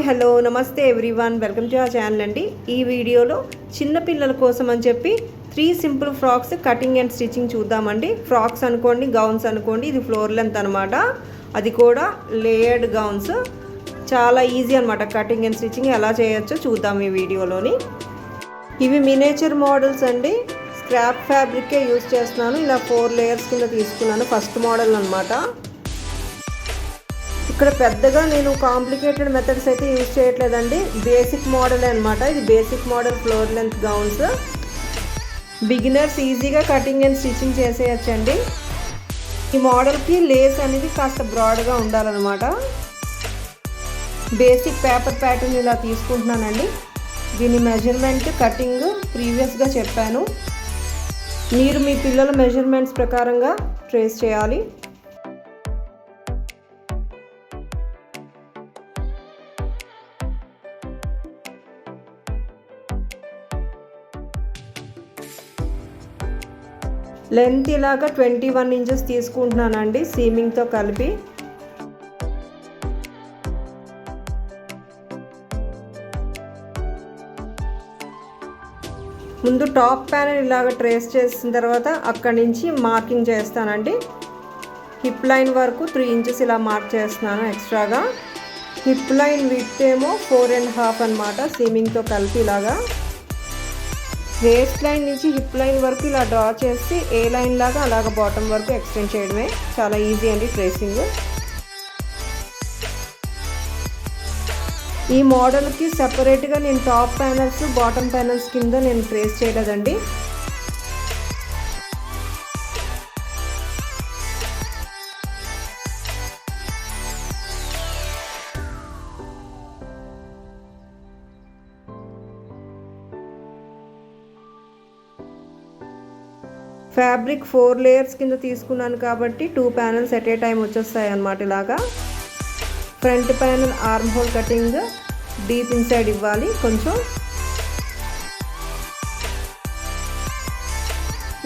Hi hello నమస్తే everyone, welcome to our channel అండి. ఈ వీడియోలో చిన్న పిల్లల కోసం అని చెప్పి 3 simple frocks cutting and stitching చూద్దామండి. ఫ్రాక్స్ అనుకోండి, గౌన్స్ అనుకోండి, ఇది ఫ్లోర్ లెంత్ అనమాట. అది కూడా లేయర్డ్ గౌన్స్. చాలా ఈజీ అనమాట. కటింగ్ అండ్ స్టిచ్చింగ్ ఎలా చేయొచ్చో చూద్దాం ఈ వీడియోలోని. ఇవి మినేచర్ మోడల్స్ అండి. స్క్రాప్ ఫ్యాబ్రికే యూజ్ చేస్తున్నాను. ఇలా 4 లేయర్స్ కింద తీసుకున్నాను. ఫస్ట్ మోడల్ అనమాట. ఇక్కడ పెద్దగా నేను కాంప్లికేటెడ్ మెథడ్స్ అయితే యూజ్ చేయట్లేదండి. బేసిక్ మోడల్ అనమాట. ఇది basic model floor length gowns. Beginners ఈజీగా కటింగ్ అండ్ స్టిచ్చింగ్ చేసేయచ్చండి. ఈ మోడల్కి లేస్ అనేది కాస్త బ్రాడ్గా ఉండాలన్నమాట. బేసిక్ పేపర్ ప్యాటర్న్ ఇలా తీసుకుంటున్నానండి. దీని మెజర్మెంట్ కటింగ్ ప్రీవియస్గా చెప్పాను. మీరు మీ పిల్లల మెజర్మెంట్స్ ప్రకారంగా ట్రేస్ చేయాలి. లెంత్ ఇలాగా 21 ఇంచెస్ తీసుకుంటున్నానండి, సీమింగ్తో కలిపి. ముందు టాప్ ప్యానెల్ ఇలాగ ట్రేస్ చేసిన తర్వాత అక్కడి నుంచి మార్కింగ్ చేస్తానండి. హిప్ లైన్ వరకు 3 ఇంచెస్ ఇలా మార్క్ చేస్తున్నాను ఎక్స్ట్రాగా. హిప్ లైన్ విడ్త్ ఏమో 4.5 అనమాట, సీమింగ్తో కలిపి ఇలాగా. వేస్ట్ లైన్ నుంచి హిప్ లైన్ వరకు ఇలా డ్రా చేసి ఏ లైన్ లాగా అలాగ బాటమ్ వరకు ఎక్స్టెండ్ చేయడమే. చాలా ఈజీ అండి ట్రేసింగ్. ఈ మోడల్కి సెపరేట్గా నేను టాప్ ప్యానల్స్ బాటమ్ ప్యానల్స్ కింద నేను ట్రేస్ చేయలేదండి. ఫ్యాబ్రిక్ 4 లేయర్స్ కింద తీసుకున్నాను కాబట్టి 2 ప్యానల్స్ ఎట్ ఏ టైం వచ్చేస్తాయి అన్నమాట. ఇలాగా front panel arm whole cutting deep inside ఇవ్వాలి కొంచెం.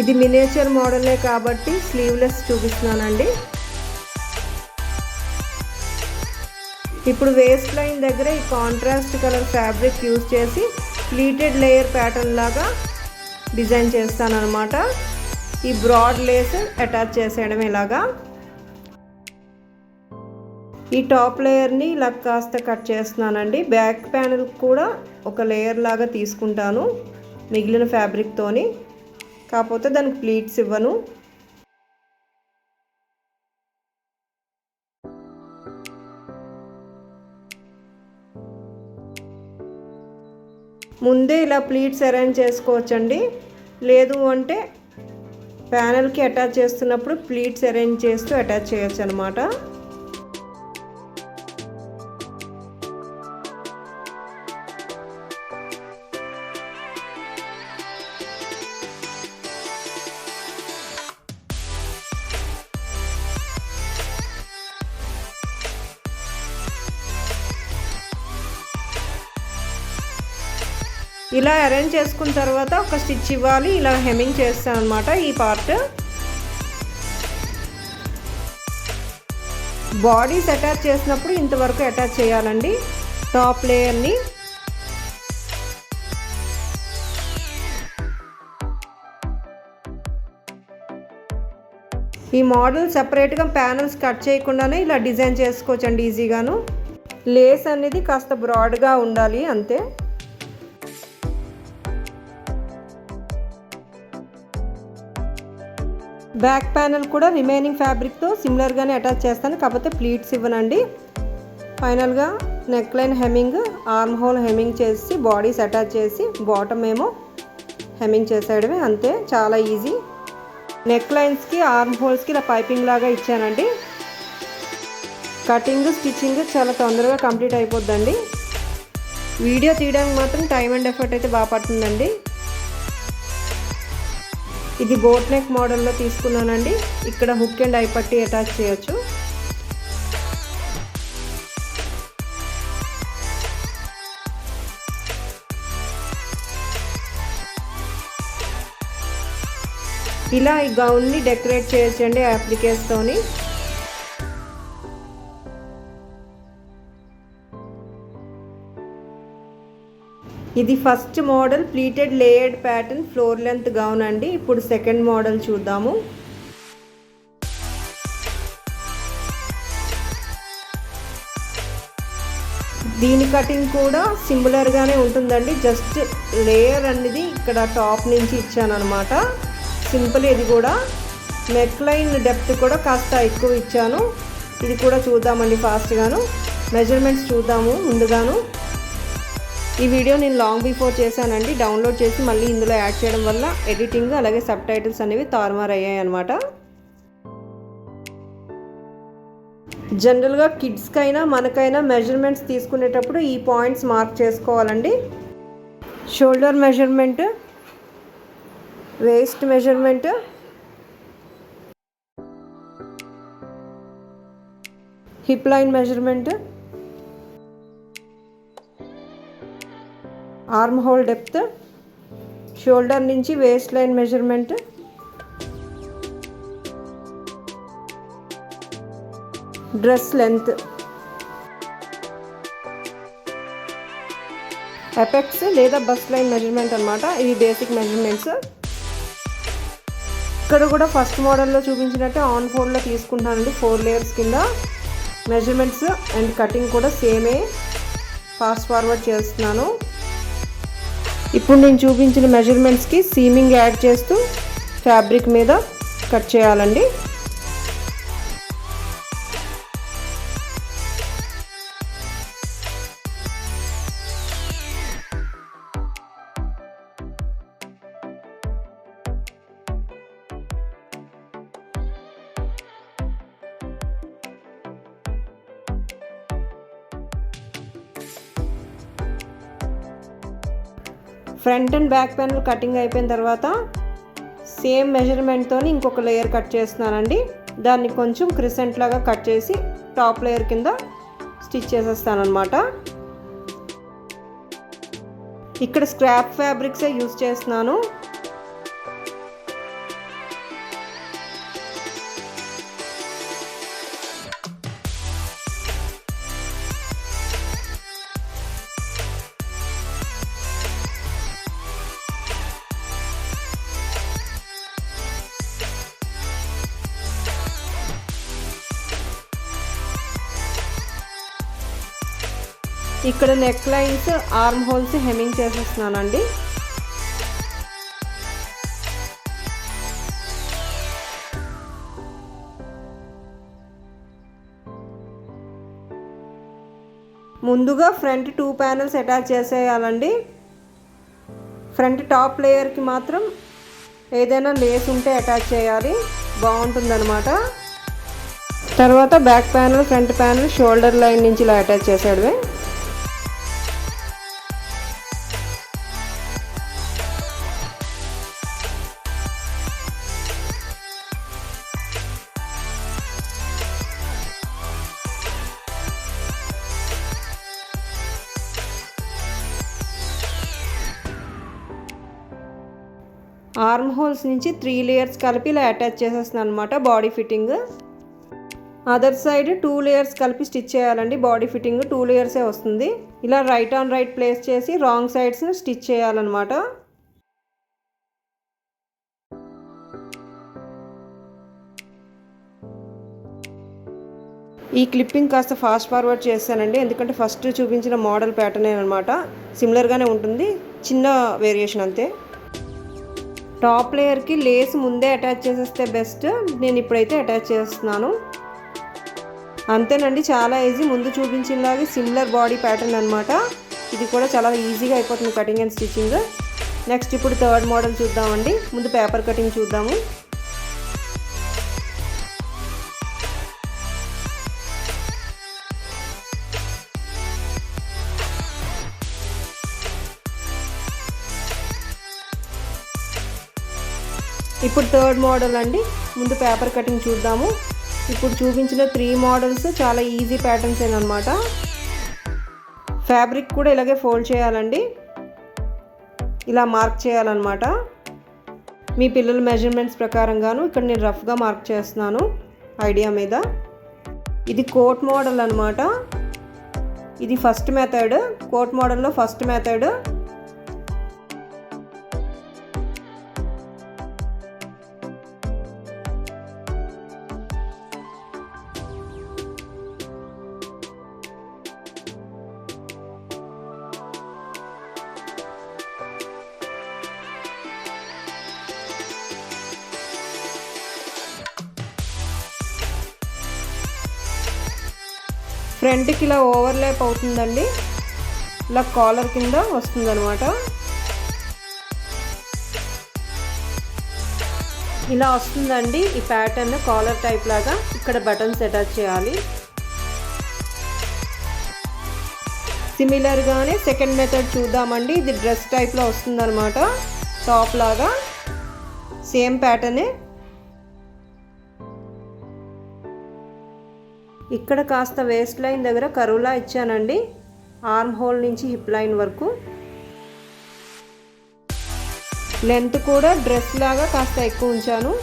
ఇది మినేచర్ మోడలే కాబట్టి స్లీవ్లెస్ చూపిస్తున్నానండి. ఇప్పుడు వేస్ట్ లైన్ దగ్గర ఈ కాంట్రాస్ట్ కలర్ ఫ్యాబ్రిక్ యూజ్ చేసి ప్లీటెడ్ లేయర్ ప్యాటర్న్ లాగా డిజైన్ చేస్తాను అనమాట. ఈ బ్రాడ్ లేస్ అటాచ్ చేసేయడం ఇలాగా. ఈ టాప్ లేయర్ని ఇలా కాస్త కట్ చేస్తున్నానండి. బ్యాక్ ప్యానల్ కూడా ఒక లేయర్ లాగా తీసుకుంటాను మిగిలిన ఫ్యాబ్రిక్తోని, కాకపోతే దానికి ప్లీట్స్ ఇవ్వను. ముందే ఇలా ప్లీట్స్ అరేంజ్ చేసుకోవచ్చండి. లేదు అంటే ప్యానల్కి అటాచ్ చేస్తున్నప్పుడు ప్లీట్స్ అరేంజ్ చేస్తూ అటాచ్ చేయొచ్చు అనమాట. ఇలా అరేంజ్ చేసుకున్న తర్వాత ఒక స్టిచ్ ఇవ్వాలి. ఇలా హెమ్మింగ్ చేస్తాను అనమాట. ఈ పార్ట్ బాడీస్ అటాచ్ చేసినప్పుడు ఇంతవరకు అటాచ్ చేయాలండి టాప్ లేయర్ని. ఈ మోడల్ సపరేట్గా ప్యానల్స్ కట్ చేయకుండానే ఇలా డిజైన్ చేసుకోవచ్చండి ఈజీగాను. లేస్ అనేది కాస్త బ్రాడ్గా ఉండాలి అంతే. బ్యాక్ ప్యానల్ కూడా రిమైనింగ్ ఫ్యాబ్రిక్తో సిమిలర్గానే అటాచ్ చేస్తాను, కాకపోతే ప్లీట్స్ ఇవ్వనండి. ఫైనల్గా neck line hemming, arm whole hemming చేసి బాడీస్ అటాచ్ చేసి బాటమ్ ఏమో హెమ్మింగ్ చేసేయడమే అంతే. చాలా ఈజీ. నెక్ లైన్స్కి ఆర్మ్ హోల్స్కి ఇలా పైపింగ్ లాగా ఇచ్చానండి. కటింగ్ స్టిచ్చింగ్ చాలా తొందరగా కంప్లీట్ అయిపోద్దండి. వీడియో తీయడానికి మాత్రం టైం అండ్ ఎఫర్ట్ అయితే బాగా పడుతుందండి. ఇది బోట్ నెక్ మోడల్లో తీసుకున్నానండి. ఇక్కడ హుక్ అండ్ ఐ పట్టి అటాచ్ చేయొచ్చు. ఇలా ఈ గౌన్ని డెకరేట్ చేయొచ్చండి ఇది first model pleated layered pattern floor length gown అండి. ఇప్పుడు సెకండ్ మోడల్ చూద్దాము. దీని కటింగ్ కూడా సిమిలర్గానే ఉంటుందండి. జస్ట్ లేయర్ అనేది ఇక్కడ టాప్ నుంచి ఇచ్చాను అనమాట. సింపుల్. ఇది కూడా నెక్ లైన్ డెప్త్ కూడా కాస్త ఎక్కువ ఇచ్చాను. ఇది కూడా చూద్దామండి ఫాస్ట్గాను. మెజర్మెంట్స్ చూద్దాము ముందుగాను. ఈ వీడియో నేను లాంగ్ బిఫోర్ చేశానండి. డౌన్లోడ్ చేసి మళ్ళీ ఇందులో యాడ్ చేయడం వల్ల ఎడిటింగ్ అలాగే సబ్ టైటిల్స్ అనేవి తారుమారు అయ్యాయి అనమాట. జనరల్గా కిడ్స్కైనా మనకైనా మెజర్మెంట్స్ తీసుకునేటప్పుడు ఈ పాయింట్స్ మార్క్ చేసుకోవాలండి. Shoulder measurement, waist measurement, hip line measurement, arm hole depth, shoulder నుంచి waist line measurement, dress length, apex లేదా బస్ట్ లైన్ మెజర్మెంట్ అనమాట. ఇవి బేసిక్ మెజర్మెంట్స్. ఇక్కడ కూడా ఫస్ట్ మోడల్లో చూపించినట్టే ఆన్ ఫోల్డ్లో తీసుకుంటానండి. 4 లేయర్స్ కింద మెజర్మెంట్స్ అండ్ కటింగ్ కూడా సేమే. ఫాస్ట్ ఫార్వర్డ్ చేస్తున్నాను. ఇప్పుడు నేను చూపించిన మెజర్మెంట్స్కి సీమింగ్ యాడ్ చేస్తూ ఫ్యాబ్రిక్ మీద కట్ చేయాలండి. Front and back panel cutting అయిపోయిన తర్వాత సేమ్ మెజర్మెంట్తో ఇంకొక లేయర్ కట్ చేస్తున్నానండి. దాన్ని కొంచెం క్రిసెంట్ లాగా కట్ చేసి టాప్ లేయర్ కింద స్టిచ్ చేసేస్తాను అనమాట. ఇక్కడ స్క్రాప్ ఫ్యాబ్రిక్సే యూజ్ చేస్తున్నాను. ఇక్కడ neck lines, arm holes hemming చేసేస్తున్నానండి. ముందుగా ఫ్రంట్ 2 ప్యానల్స్ అటాచ్ చేసేయాలండి. ఫ్రంట్ టాప్ లేయర్కి మాత్రం ఏదైనా లేస్ ఉంటే అటాచ్ చేయాలి, బాగుంటుందన్నమాట. తర్వాత back panel, front panel shoulder line నుంచి ఇలా అటాచ్ చేసేయడమే. ఆర్మ్ హోల్స్ నుంచి 3 లేయర్స్ కలిపి ఇలా అటాచ్ చేసేస్తున్నాను అనమాట. Body fitting other side 2 layers కలిపి స్టిచ్ చేయాలండి. బాడీ ఫిట్టింగ్ 2 లేయర్సే వస్తుంది. ఇలా రైట్ ఆన్ రైట్ ప్లేస్ చేసి రాంగ్ సైడ్స్ని స్టిచ్ చేయాలన్నమాట. ఈ క్లిప్పింగ్ కాస్త ఫాస్ట్ ఫార్వర్డ్ చేశానండి, ఎందుకంటే ఫస్ట్ చూపించిన మోడల్ ప్యాటర్న్ అనమాట. సిమిలర్గానే ఉంటుంది, చిన్న వేరియేషన్ అంతే. టాప్ లేయర్కి లేస్ ముందే అటాచ్ చేసేస్తే బెస్ట్. నేను ఇప్పుడైతే అటాచ్ చేస్తున్నాను. అంతేనండి, చాలా ఈజీ. ముందు చూపించినలాగే సిమిలర్ బాడీ ప్యాటర్న్ అనమాట. ఇది కూడా చాలా ఈజీగా అయిపోతుంది కటింగ్ అండ్ స్టిచ్చింగ్. నెక్స్ట్ ఇప్పుడు థర్డ్ మోడల్ చూద్దామండి. ముందు పేపర్ కటింగ్ చూద్దాము. ఇప్పుడు థర్డ్ మోడల్ అండి. ముందు పేపర్ కటింగ్ చూద్దాము. ఇప్పుడు చూపించిన 3 మోడల్స్ చాలా ఈజీ ప్యాటర్న్స్ అనమాట. ఫ్యాబ్రిక్ కూడా ఇలాగే ఫోల్డ్ చేయాలండి, ఇలా మార్క్ చేయాలన్నమాట. మీ పిల్లల మెజర్మెంట్స్ ప్రకారంగాను ఇక్కడ నేను రఫ్గా మార్క్ చేస్తున్నాను ఐడియా మీద. ఇది కోట్ మోడల్ అనమాట. ఇది ఫస్ట్ మెథడ్, కోట్ మోడల్లో ఫస్ట్ మెథడ్. ఫ్రంట్కి ఇలా ఓవర్లాప్ అవుతుందండి, ఇలా కాలర్ కింద వస్తుందన్నమాట. ఇలా వస్తుందండి ఈ ప్యాటర్న్ కాలర్ టైప్ లాగా. ఇక్కడ బటన్స్ అటాచ్ చేయాలి. సిమిలర్గానే సెకండ్ మెథడ్ చూద్దామండి. ఇది డ్రెస్ టైప్లో వస్తుందన్నమాట, టాప్ లాగా సేమ్ ప్యాటర్నే. ఇక్కడ కాస్త వేస్ట్ లైన్ దగ్గర కరువులా ఇచ్చానండి, ఆర్మ్ హోల్ నుంచి హిప్ లైన్ వరకు. లెంత్ కూడా డ్రెస్ లాగా కాస్త ఎక్కువ ఉంచాను.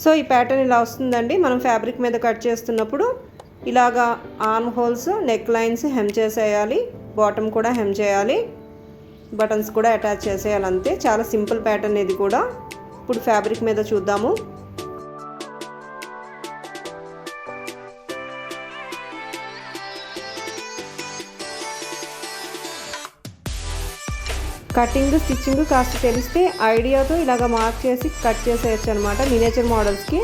సో ఈ ప్యాటర్న్ ఇలా వస్తుందండి. మనం ఫ్యాబ్రిక్ మీద కట్ చేస్తున్నప్పుడు ఇలాగా arm holes, neck lines him చేసేయాలి, బాటమ్ కూడా హెమ్ చేయాలి, బటన్స్ కూడా అటాచ్ చేసేయాలి, అంతే. చాలా సింపుల్ ప్యాటర్న్ ఇది కూడా. ఇప్పుడు ఫ్యాబ్రిక్ మీద చూద్దాము. కటింగ్ స్టిచ్చింగ్ కాస్త తెలిస్తే ఐడియాతో ఇలాగ మార్క్ చేసి కట్ చేసేయచ్చు అనమాట మినియేచర్ మోడల్స్కి.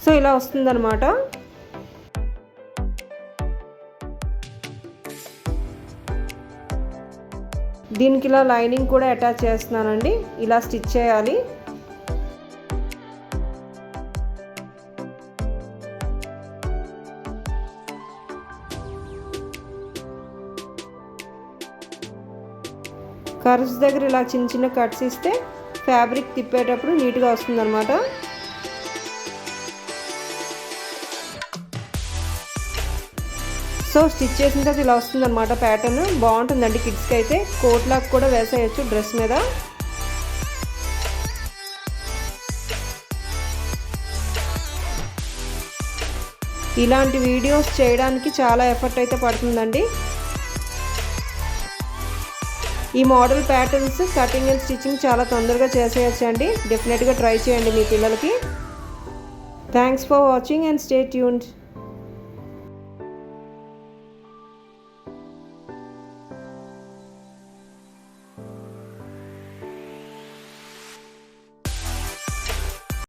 సో ఇలా వస్తుందన్నమాట. దీనికి ఇలా లైనింగ్ కూడా అటాచ్ చేస్తున్నానండి. ఇలా స్టిచ్ చేయాలి. కర్వ్స్ దగ్గర ఇలా చిన్న చిన్న కట్స్ ఇస్తే ఫ్యాబ్రిక్ తిప్పేటప్పుడు నీట్గా వస్తుందన్నమాట. సో స్టిచ్ చేసిన తర్వాత ఇలా వస్తుందన్నమాట ప్యాటర్న్. బాగుంటుందండి కిడ్స్కి అయితే. కోట్ లాగా కూడా వేసేయచ్చు డ్రెస్ మీద. ఇలాంటి వీడియోస్ చేయడానికి చాలా ఎఫర్ట్ అయితే పడుతుందండి. ఈ model patterns cutting and stitching చాలా తొందరగా చేసేయచ్చండి. డెఫినెట్గా ట్రై చేయండి మీ పిల్లలకి. Thanks for watching and stay tuned.